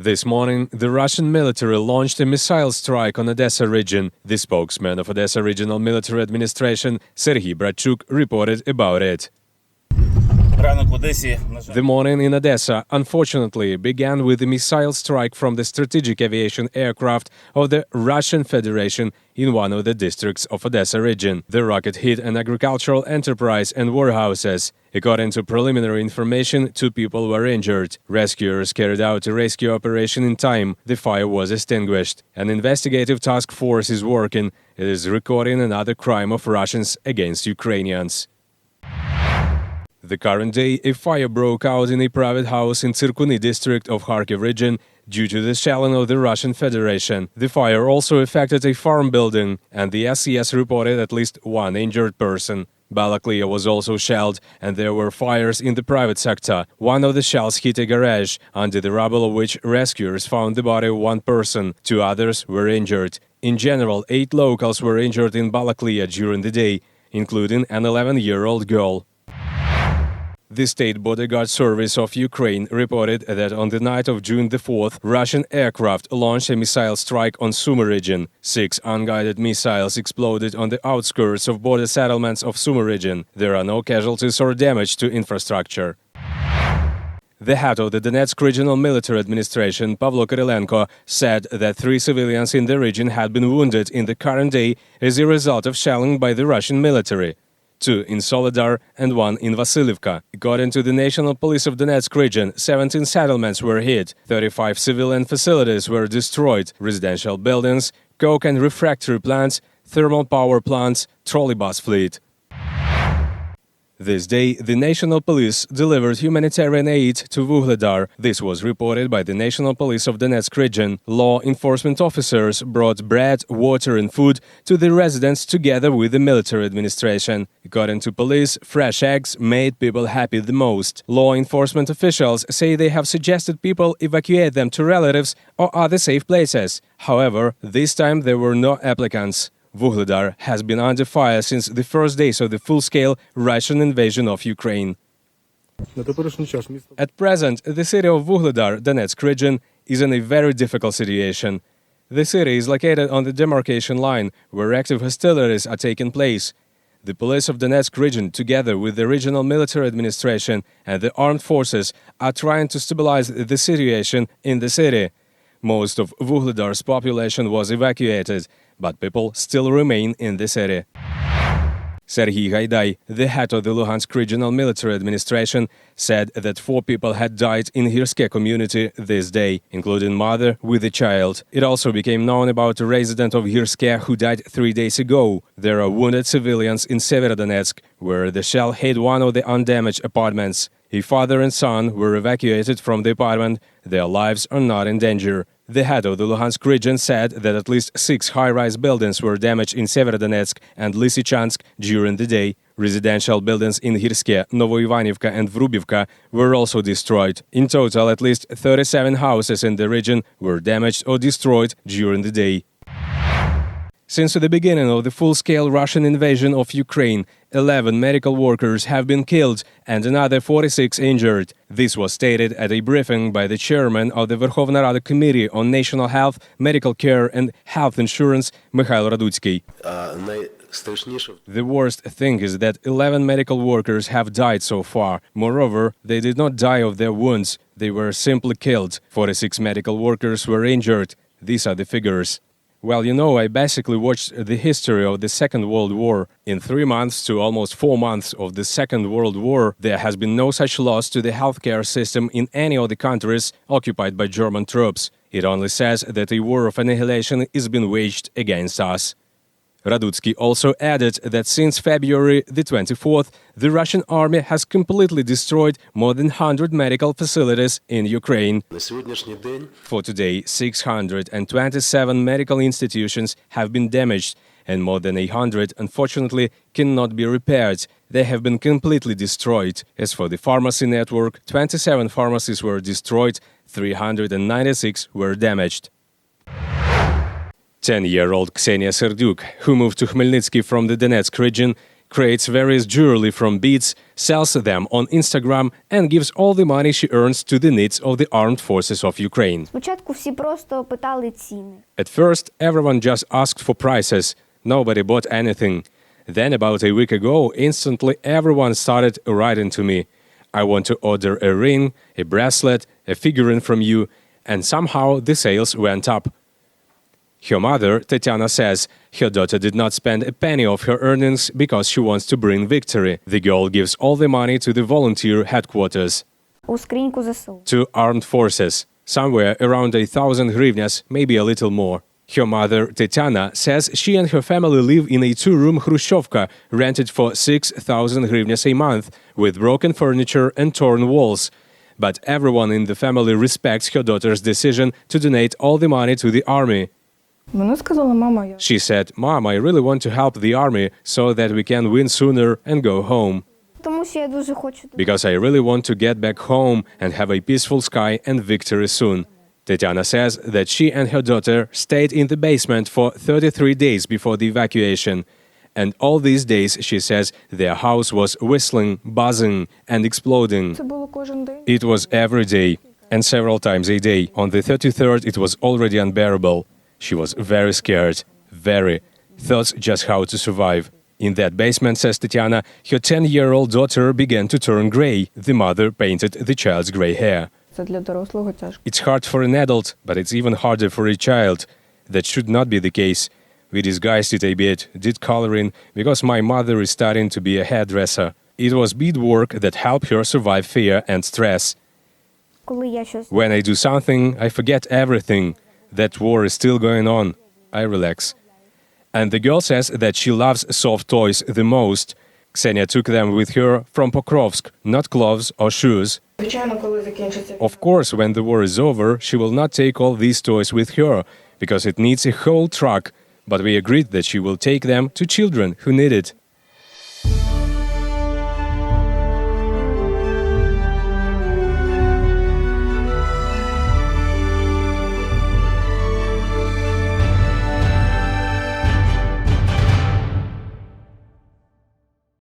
This morning, the Russian military launched a missile strike on Odesa region. The spokesman of Odesa Regional Military Administration, Serhiy Bratchuk, reported about it. The morning in Odesa, unfortunately, began with a missile strike from the strategic aviation aircraft of the Russian Federation in one of the districts of Odesa region. The rocket hit an agricultural enterprise and warehouses. According to preliminary information, 2 people were injured. Rescuers carried out a rescue operation in time. The fire was extinguished. An investigative task force is working. It is recording another crime of Russians against Ukrainians. The current day, a fire broke out in a private house in Tsirkuni district of Kharkiv region due to the shelling of the Russian Federation. The fire also affected a farm building, and the SES reported at least 1 injured person. Balaklia was also shelled, and there were fires in the private sector. One of the shells hit a garage, under the rubble of which rescuers found the body of 1 person. 2 others were injured. In general, 8 locals were injured in Balaklia during the day, including an 11-year-old girl. The State Bodyguard Service of Ukraine reported that on the night of June the 4th, Russian aircraft launched a missile strike on Sumy region. 6 unguided missiles exploded on the outskirts of border settlements of Sumy region. There are no casualties or damage to infrastructure. The head of the Donetsk Regional Military Administration, Pavlo Kyrylenko, said that 3 civilians in the region had been wounded in the current day as a result of shelling by the Russian military. 2 in Vuhledar and 1 in Vasylivka. According to the National Police of Donetsk region, 17 settlements were hit, 35 civilian facilities were destroyed, residential buildings, coke and refractory plants, thermal power plants, trolleybus fleet. This day, the National Police delivered humanitarian aid to Vuhledar. This was reported by the National Police of Donetsk region. Law enforcement officers brought bread, water and food to the residents together with the military administration. According to police, fresh eggs made people happy the most. Law enforcement officials say they have suggested people evacuate them to relatives or other safe places. However, this time there were no applicants. Vuhledar has been under fire since the first days of the full-scale Russian invasion of Ukraine. At present, the city of Vuhledar, Donetsk region, is in a very difficult situation. The city is located on the demarcation line, where active hostilities are taking place. The police of Donetsk region, together with the regional military administration and the armed forces, are trying to stabilize the situation in the city. Most of Vuhledar's population was evacuated, but people still remain in the city. Serhiy Gaidai, the head of the Luhansk Regional Military Administration, said that 4 people had died in Hirske community this day, including mother with a child. It also became known about a resident of Hirske who died 3 days ago. There are wounded civilians in Severodonetsk, where the shell hit one of the undamaged apartments. A father and son were evacuated from the apartment. Their lives are not in danger. The head of the Luhansk region said that at least 6 high-rise buildings were damaged in Severodonetsk and Lysychansk during the day. Residential buildings in Hirske, Novoivanivka and Vrubivka were also destroyed. In total, at least 37 houses in the region were damaged or destroyed during the day. Since the beginning of the full-scale Russian invasion of Ukraine, 11 medical workers have been killed and another 46 injured. This was stated at a briefing by the chairman of the Verkhovna Rada Committee on National Health, Medical Care and Health Insurance, Mikhail Radutsky. The worst thing is that 11 medical workers have died so far. Moreover, they did not die of their wounds. They were simply killed. 46 medical workers were injured. These are the figures. Well, you know, I basically watched the history of the Second World War. In 3 months to almost 4 months of the Second World War, there has been no such loss to the healthcare system in any of the countries occupied by German troops. It only says that a war of annihilation is being waged against us. Radutsky also added that since February the 24th, the Russian army has completely destroyed more than 100 medical facilities in Ukraine. For today, 627 medical institutions have been damaged, and more than 100, unfortunately, cannot be repaired. They have been completely destroyed. As for the pharmacy network, 27 pharmacies were destroyed, 396 were damaged. 10-year-old Ksenia Serdyuk, who moved to Khmelnytsky from the Donetsk region, creates various jewelry from beads, sells them on Instagram and gives all the money she earns to the needs of the armed forces of Ukraine. Спочатку всі просто питали ціни. At first, everyone just asked for prices. Nobody bought anything. Then about a week ago, instantly everyone started writing to me. I want to order a ring, a bracelet, a figurine from you, and somehow the sales went up. Her mother, Tatiana, says her daughter did not spend a penny of her earnings because she wants to bring victory. The girl gives all the money to the volunteer headquarters, У скриньку ЗСУ. to armed forces, somewhere around 1,000 hryvnias, maybe a little more. Her mother, Tatiana, says she and her family live in a two-room Hrushchevka rented for 6,000 hryvnias a month, with broken furniture and torn walls. But everyone in the family respects her daughter's decision to donate all the money to the army. Вона сказала, мама, я She said, "Mom, I really want to help the army so that we can win sooner and go home. Тому що я дуже хочу. Because I really want to get back home and have a peaceful sky and victory soon." Tatiana says that she and her daughter stayed in the basement for 33 days before the evacuation. And all these days, she says, their house was whistling, buzzing, and exploding. це було кожен день. It was every day, and several times a day. On the 33rd, it was already unbearable. She was very scared, very. Thought just how to survive. In that basement, says Tatiana, her 10-year-old daughter began to turn gray. The mother painted the child's gray hair. Це для дорослого тяжко. It's hard for an adult, but it's even harder for a child. That should not be the case. We disguised it a bit, did coloring, because my mother is starting to be a hairdresser. It was beadwork that helped her survive fear and stress. Коли я щось When I do something, I forget everything. That war is still going on. I relax. And the girl says that she loves soft toys the most. Ksenia took them with her from Pokrovsk, not clothes or shoes. Звичайно, коли закінчиться Of course, when the war is over, she will not take all these toys with her, because it needs a whole truck. But we agreed that she will take them to children who need it.